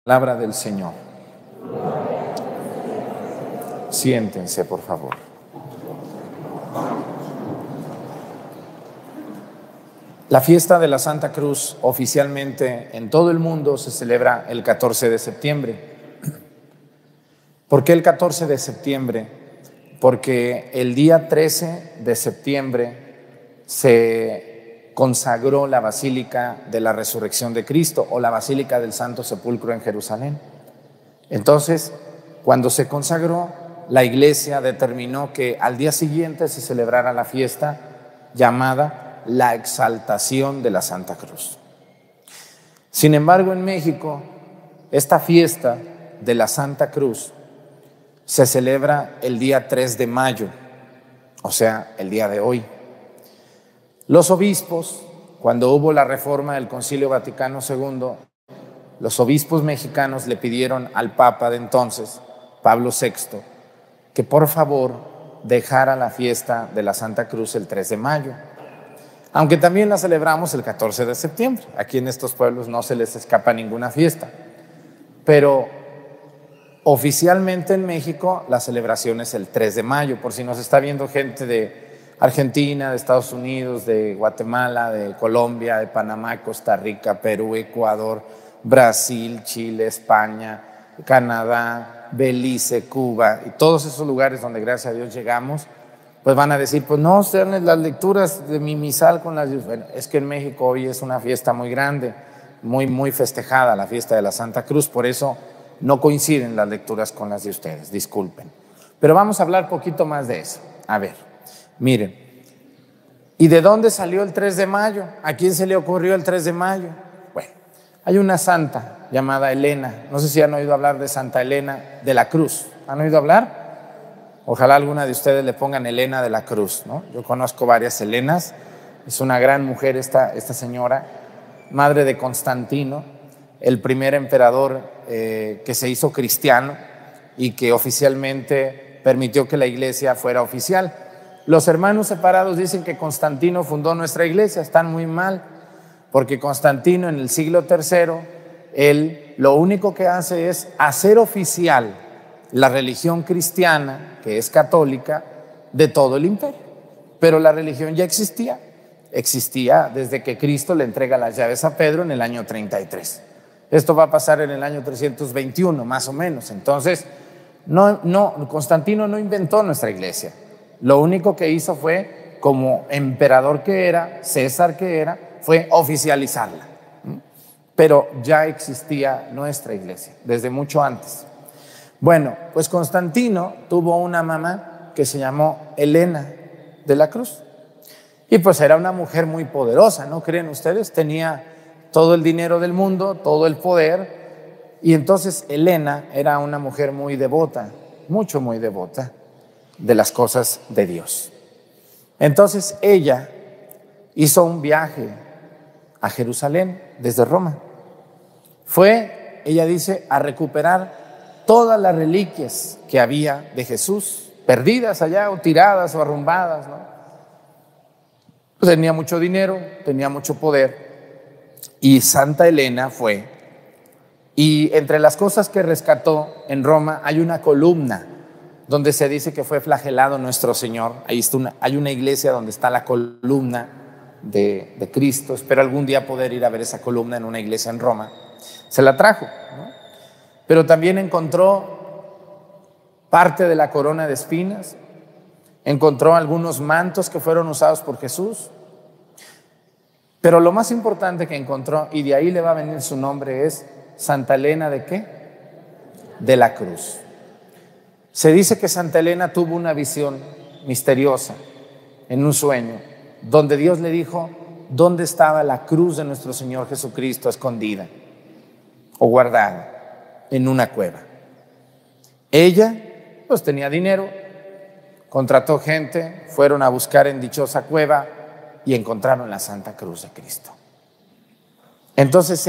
Palabra del Señor. Siéntense, por favor. La fiesta de la Santa Cruz oficialmente en todo el mundo se celebra el 14 de septiembre. ¿Por qué el 14 de septiembre? Porque el día 13 de septiembre se consagró la Basílica de la Resurrección de Cristo o la Basílica del Santo Sepulcro en Jerusalén. Entonces, cuando se consagró, la Iglesia determinó que al día siguiente se celebrara la fiesta llamada la Exaltación de la Santa Cruz. Sin embargo, en México, esta fiesta de la Santa Cruz se celebra el día 3 de mayo, o sea, el día de hoy. Los obispos, cuando hubo la reforma del Concilio Vaticano II, los obispos mexicanos le pidieron al Papa de entonces, Pablo VI, que por favor dejara la fiesta de la Santa Cruz el 3 de mayo, aunque también la celebramos el 14 de septiembre. Aquí en estos pueblos no se les escapa ninguna fiesta, pero oficialmente en México la celebración es el 3 de mayo, por si nos está viendo gente de Argentina, de Estados Unidos, de Guatemala, de Colombia, de Panamá, Costa Rica, Perú, Ecuador, Brasil, Chile, España, Canadá, Belice, Cuba y todos esos lugares donde gracias a Dios llegamos, pues van a decir, pues no, ustedes las lecturas de mi misal con las... Bueno, es que en México hoy es una fiesta muy grande, muy festejada, la fiesta de la Santa Cruz, por eso no coinciden las lecturas con las de ustedes, disculpen. Pero vamos a hablar poquito más de eso. A ver, miren, ¿y de dónde salió el 3 de mayo? ¿A quién se le ocurrió el 3 de mayo? Bueno, hay una santa llamada Elena, no sé si han oído hablar de Santa Elena de la Cruz. ¿Han oído hablar? Ojalá alguna de ustedes le pongan Elena de la Cruz, ¿no? Yo conozco varias Elenas, es una gran mujer esta señora, madre de Constantino, el primer emperador que se hizo cristiano y que oficialmente permitió que la iglesia fuera oficial. Los hermanos separados dicen que Constantino fundó nuestra iglesia, están muy mal, porque Constantino en el siglo III, él lo único que hace es hacer oficial la religión cristiana, que es católica, de todo el imperio. Pero la religión ya existía desde que Cristo le entrega las llaves a Pedro en el año 33. Esto va a pasar en el año 321, más o menos. Entonces, Constantino no inventó nuestra iglesia. Lo único que hizo fue, como emperador que era, César que era, fue oficializarla. Pero ya existía nuestra iglesia desde mucho antes. Bueno, pues Constantino tuvo una mamá que se llamó Elena de la Cruz. Y pues era una mujer muy poderosa, ¿no creen ustedes? Tenía todo el dinero del mundo, todo el poder. Y entonces Elena era una mujer muy devota, muy devota de las cosas de Dios. Entonces ella hizo un viaje a Jerusalén desde Roma. Fue, ella dice, a recuperar todas las reliquias que había de Jesús, perdidas allá o tiradas o arrumbadas, ¿no? Pues tenía mucho dinero, tenía mucho poder, y Santa Elena fue, y entre las cosas que rescató en Roma hay una columna donde se dice que fue flagelado nuestro Señor. Ahí está hay una iglesia donde está la columna de Cristo. Espero algún día poder ir a ver esa columna en una iglesia en Roma. Se la trajo, ¿no? Pero también encontró parte de la corona de espinas, encontró algunos mantos que fueron usados por Jesús, pero lo más importante que encontró, y de ahí le va a venir su nombre, es Santa Elena ¿de qué? De la Cruz. Se dice que Santa Elena tuvo una visión misteriosa en un sueño, donde Dios le dijo dónde estaba la cruz de nuestro Señor Jesucristo escondida o guardada en una cueva. Ella pues tenía dinero, contrató gente, fueron a buscar en dichosa cueva y encontraron la Santa Cruz de Cristo. Entonces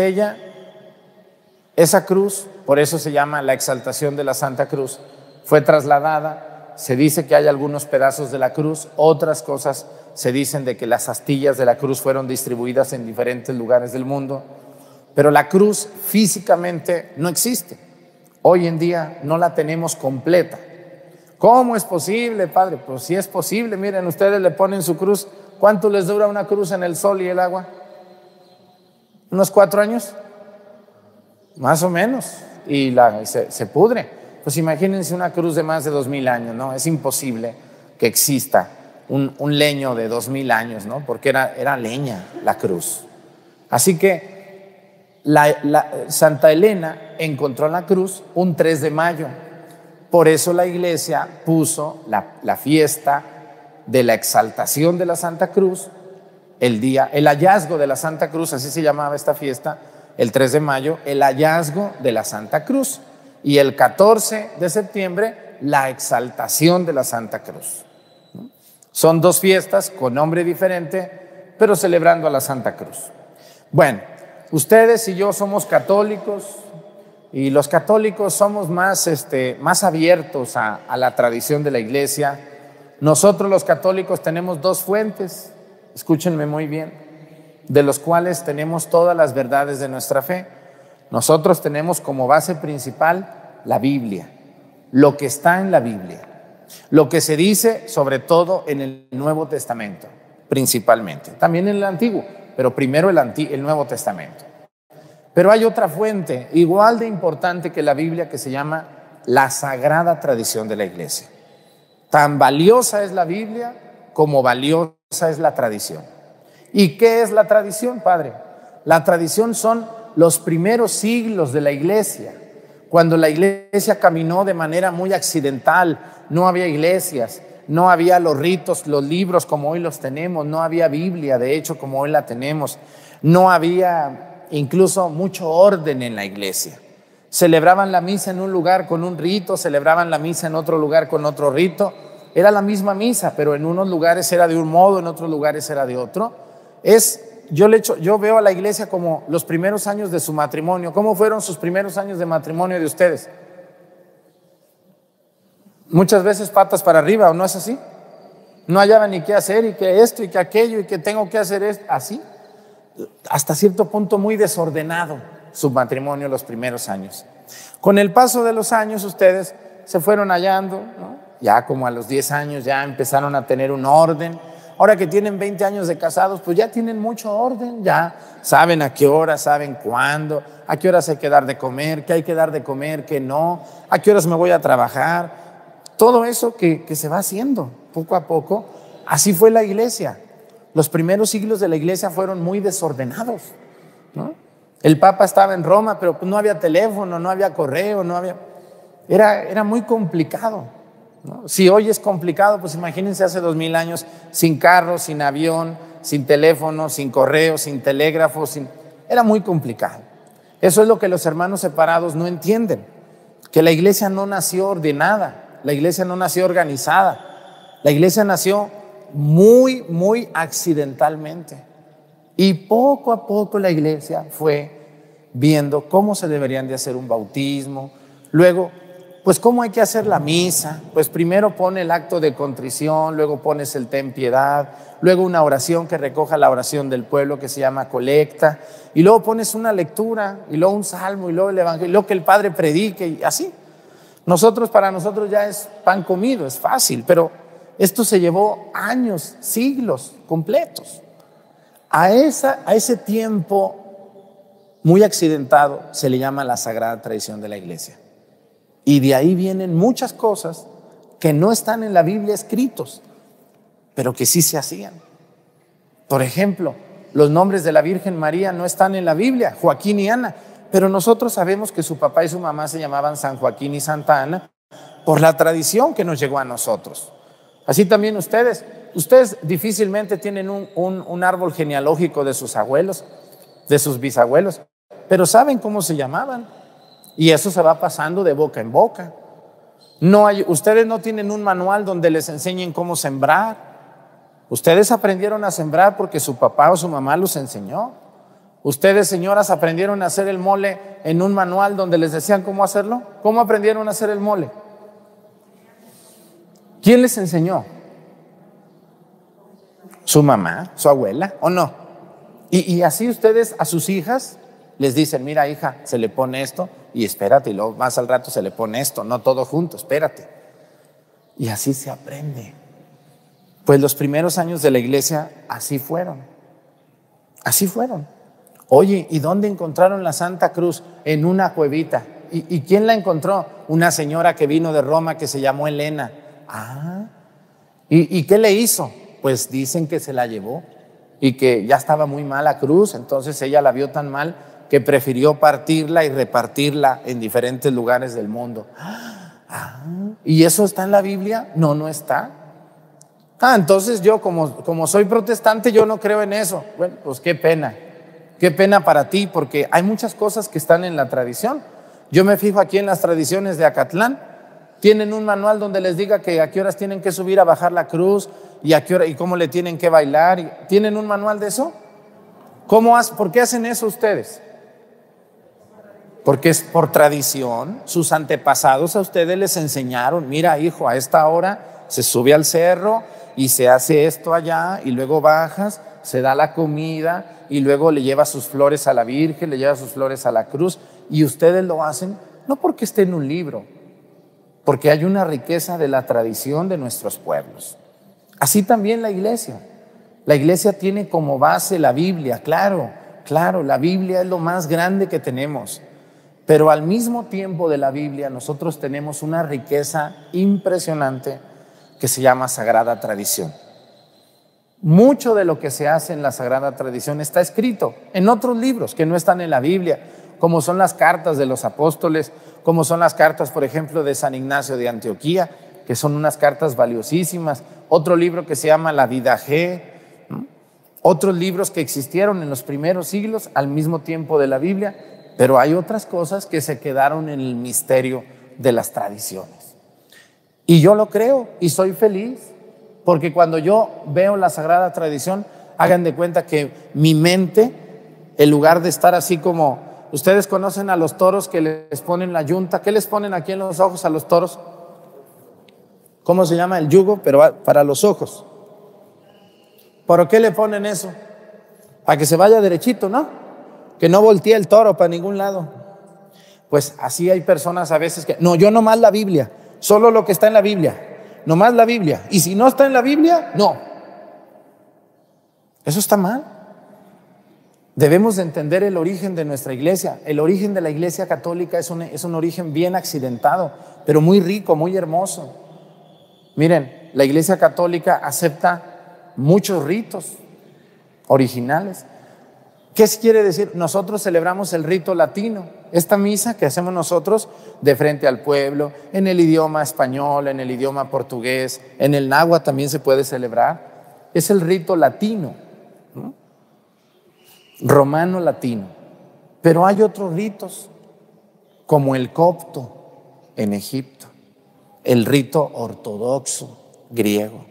esa cruz, por eso se llama la Exaltación de la Santa Cruz, fue trasladada. Se dice que hay algunos pedazos de la cruz, otras cosas se dicen de que las astillas de la cruz fueron distribuidas en diferentes lugares del mundo. pero la cruz físicamente no existe. Hoy en día no la tenemos completa. ¿Cómo es posible, Padre? Pues sí es posible. Miren, ustedes le ponen su cruz. ¿Cuánto les dura una cruz en el sol y el agua? ¿Unos 4 años? Más o menos. Y se pudre. Pues imagínense una cruz de más de 2000 años, ¿no? Es imposible que exista un leño de 2000 años, ¿no? Porque era leña la cruz. Así que Santa Elena encontró la cruz un 3 de mayo. Por eso la iglesia puso la fiesta de la exaltación de la Santa Cruz, el hallazgo de la Santa Cruz, así se llamaba esta fiesta, el 3 de mayo, el hallazgo de la Santa Cruz. Y el 14 de septiembre, la exaltación de la Santa Cruz. Son 2 fiestas con nombre diferente, pero celebrando a la Santa Cruz. Bueno, ustedes y yo somos católicos, y los católicos somos más abiertos a la tradición de la iglesia. Nosotros los católicos tenemos 2 fuentes, escúchenme muy bien, de los cuales tenemos todas las verdades de nuestra fe. Nosotros tenemos como base principal la Biblia, lo que está en la Biblia, lo que se dice sobre todo en el Nuevo Testamento, principalmente, también en el Antiguo, pero primero el Nuevo Testamento. Pero hay otra fuente igual de importante que la Biblia, que se llama la sagrada tradición de la iglesia. Tan valiosa es la Biblia como valiosa es la tradición. ¿Y qué es la tradición, Padre? La tradición son los primeros siglos de la iglesia, cuando la iglesia caminó de manera muy accidental. No había iglesias, no había los ritos, los libros como hoy los tenemos, no había Biblia, de hecho, como hoy la tenemos, no había incluso mucho orden en la iglesia. Celebraban la misa en un lugar con un rito, celebraban la misa en otro lugar con otro rito. Era la misma misa, pero en unos lugares era de un modo, en otros lugares era de otro. Yo veo a la iglesia como los primeros años de su matrimonio. ¿Cómo fueron sus primeros años de matrimonio de ustedes? Muchas veces patas para arriba, ¿o no es así? No hallaban ni qué hacer, y que esto y que aquello, y que tengo que hacer esto, así. Hasta cierto punto muy desordenado su matrimonio los primeros años. Con el paso de los años ustedes se fueron hallando, ¿no? Ya como a los 10 años ya empezaron a tener un orden. Ahora que tienen 20 años de casados, pues ya tienen mucho orden, ya saben a qué hora, saben cuándo, a qué horas hay que dar de comer, qué hay que dar de comer, qué no, a qué horas me voy a trabajar. Todo eso que se va haciendo poco a poco. Así fue la iglesia. Los primeros siglos de la iglesia fueron muy desordenados, ¿no? El Papa estaba en Roma, pero no había teléfono, no había correo, era muy complicado, ¿no? Si hoy es complicado, pues imagínense hace 2000 años, sin carro, sin avión, sin teléfono, sin correo, sin telégrafo, era muy complicado. Eso es lo que los hermanos separados no entienden, que la iglesia no nació ordenada, la iglesia no nació organizada, la iglesia nació muy, muy accidentalmente. Y poco a poco la iglesia fue viendo cómo se deberían de hacer un bautismo, luego, pues cómo hay que hacer la misa. Pues primero pone el acto de contrición, luego pones el ten piedad, luego una oración que recoja la oración del pueblo que se llama colecta, y luego pones una lectura, y luego un salmo, y luego el evangelio, y luego que el Padre predique, y así. Para nosotros ya es pan comido, es fácil, pero esto se llevó años, siglos completos. A ese tiempo muy accidentado se le llama la sagrada tradición de la iglesia. Y de ahí vienen muchas cosas que no están en la Biblia escritos, pero que sí se hacían. Por ejemplo, los nombres de la Virgen María no están en la Biblia, Joaquín y Ana, pero nosotros sabemos que su papá y su mamá se llamaban San Joaquín y Santa Ana por la tradición que nos llegó a nosotros. Así también ustedes difícilmente tienen un árbol genealógico de sus abuelos, de sus bisabuelos, pero saben cómo se llamaban, y eso se va pasando de boca en boca. Ustedes no tienen un manual donde les enseñen cómo sembrar. Ustedes aprendieron a sembrar porque su papá o su mamá los enseñó. Ustedes, señoras, aprendieron a hacer el mole en un manual donde les decían cómo hacerlo. ¿Cómo aprendieron a hacer el mole? ¿Quién les enseñó? ¿Su mamá? ¿Su abuela? ¿O no? Y así ustedes a sus hijas Les dicen, mira hija, se le pone esto y espérate, y luego más al rato se le pone esto, no todo junto, espérate. Y así se aprende. Pues los primeros años de la iglesia así fueron. Así fueron. Oye, ¿y dónde encontraron la Santa Cruz? En una cuevita. ¿Y quién la encontró? Una señora que vino de Roma que se llamó Elena. ¿Y qué le hizo? Pues dicen que se la llevó y que ya estaba muy mal la cruz, entonces ella la vio tan mal que prefirió partirla y repartirla en diferentes lugares del mundo. ¿Y eso está en la Biblia? No, no está. Entonces yo como soy protestante, yo no creo en eso. Bueno, pues qué pena para ti, porque hay muchas cosas que están en la tradición. Yo me fijo aquí en las tradiciones de Acatlán, tienen un manual donde les diga que a qué horas tienen que subir a bajar la cruz y a qué hora y cómo le tienen que bailar. ¿Tienen un manual de eso? ¿Por qué hacen eso ustedes? Porque es por tradición. Sus antepasados a ustedes les enseñaron, mira hijo, a esta hora se sube al cerro y se hace esto allá y luego bajas, se da la comida y luego le lleva sus flores a la Virgen, le lleva sus flores a la cruz, y ustedes lo hacen no porque esté en un libro, porque hay una riqueza de la tradición de nuestros pueblos. Así también la iglesia tiene como base la Biblia, claro, la Biblia es lo más grande que tenemos, pero al mismo tiempo de la Biblia nosotros tenemos una riqueza impresionante que se llama Sagrada Tradición. Mucho de lo que se hace en la Sagrada Tradición está escrito en otros libros que no están en la Biblia, como son las cartas de los apóstoles, como son las cartas, por ejemplo, de San Ignacio de Antioquía, que son unas cartas valiosísimas. Otro libro que se llama la Didaché, ¿no? Otros libros que existieron en los primeros siglos al mismo tiempo de la Biblia, pero hay otras cosas que se quedaron en el misterio de las tradiciones. Y yo lo creo y soy feliz, porque cuando yo veo la Sagrada Tradición, hagan de cuenta que mi mente, en lugar de estar así como, ustedes conocen a los toros que les ponen la yunta, ¿qué les ponen aquí en los ojos a los toros? ¿Cómo se llama? El yugo, pero para los ojos. ¿Por qué le ponen eso? Para que se vaya derechito, ¿no? Que no voltee el toro para ningún lado. Pues así hay personas a veces que, no, yo nomás la Biblia, solo lo que está en la Biblia. Nomás la Biblia, y si no está en la Biblia, no. Eso está mal. Debemos de entender el origen de nuestra iglesia. El origen de la iglesia católica es un origen bien accidentado, pero muy rico, muy hermoso. Miren, la iglesia católica acepta muchos ritos originales. ¿Qué quiere decir? Nosotros celebramos el rito latino, esta misa que hacemos nosotros de frente al pueblo, en el idioma español, en el idioma portugués, en el náhuatl también se puede celebrar. Es el rito latino, ¿no? Romano latino. Pero hay otros ritos, como el copto en Egipto, el rito ortodoxo griego,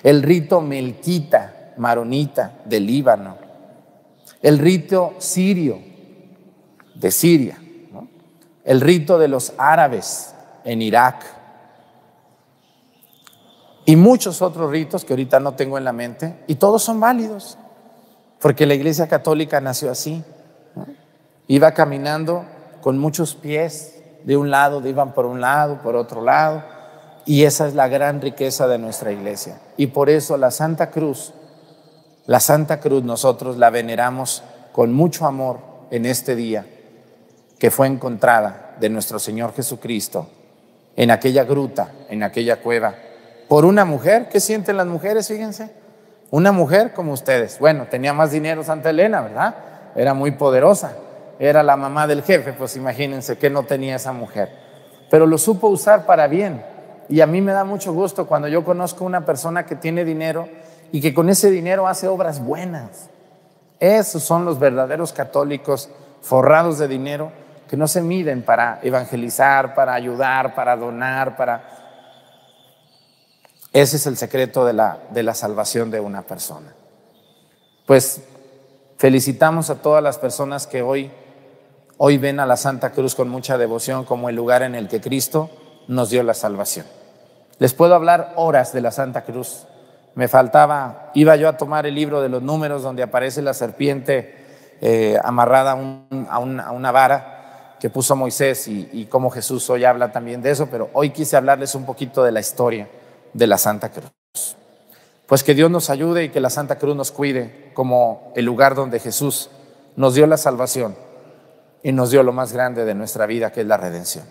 el rito melquita, maronita del Líbano, el rito sirio de Siria, ¿no? El rito de los árabes en Irak y muchos otros ritos que ahorita no tengo en la mente, y todos son válidos porque la iglesia católica nació así, ¿no? Iba caminando con muchos pies, de un lado iban por un lado, por otro lado, y esa es la gran riqueza de nuestra iglesia. Y por eso la Santa Cruz nosotros la veneramos con mucho amor en este día que fue encontrada de nuestro Señor Jesucristo en aquella gruta, en aquella cueva, por una mujer. ¿Qué sienten las mujeres? Fíjense, una mujer como ustedes. Bueno, tenía más dinero Santa Elena, ¿verdad? Era muy poderosa, era la mamá del jefe, pues imagínense que no tenía esa mujer, pero lo supo usar para bien. Y a mí me da mucho gusto cuando yo conozco una persona que tiene dinero y que con ese dinero hace obras buenas. Esos son los verdaderos católicos forrados de dinero, que no se miden para evangelizar, para ayudar, para donar, Ese es el secreto de la salvación de una persona. Pues felicitamos a todas las personas que hoy ven a la Santa Cruz con mucha devoción como el lugar en el que Cristo nos dio la salvación. Les puedo hablar horas de la Santa Cruz. Me faltaba, iba yo a tomar el libro de los Números donde aparece la serpiente amarrada a una vara que puso Moisés y cómo Jesús hoy habla también de eso, pero hoy quise hablarles un poquito de la historia de la Santa Cruz. Pues que Dios nos ayude y que la Santa Cruz nos cuide como el lugar donde Jesús nos dio la salvación y nos dio lo más grande de nuestra vida, que es la redención.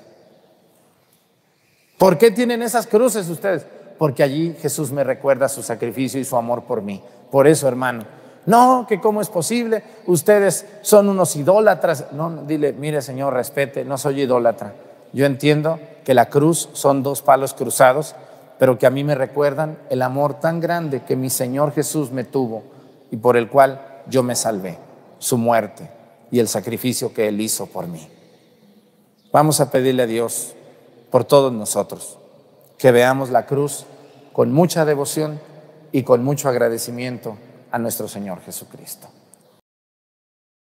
¿Por qué tienen esas cruces ustedes? Porque allí Jesús me recuerda su sacrificio y su amor por mí. Por eso, hermano, no, que cómo es posible, ustedes son unos idólatras. No, dile, mire Señor, respete, no soy idólatra. Yo entiendo que la cruz son dos palos cruzados, pero que a mí me recuerdan el amor tan grande que mi Señor Jesús me tuvo y por el cual yo me salvé, su muerte y el sacrificio que Él hizo por mí. Vamos a pedirle a Dios por todos nosotros que veamos la cruz con mucha devoción y con mucho agradecimiento a nuestro Señor Jesucristo.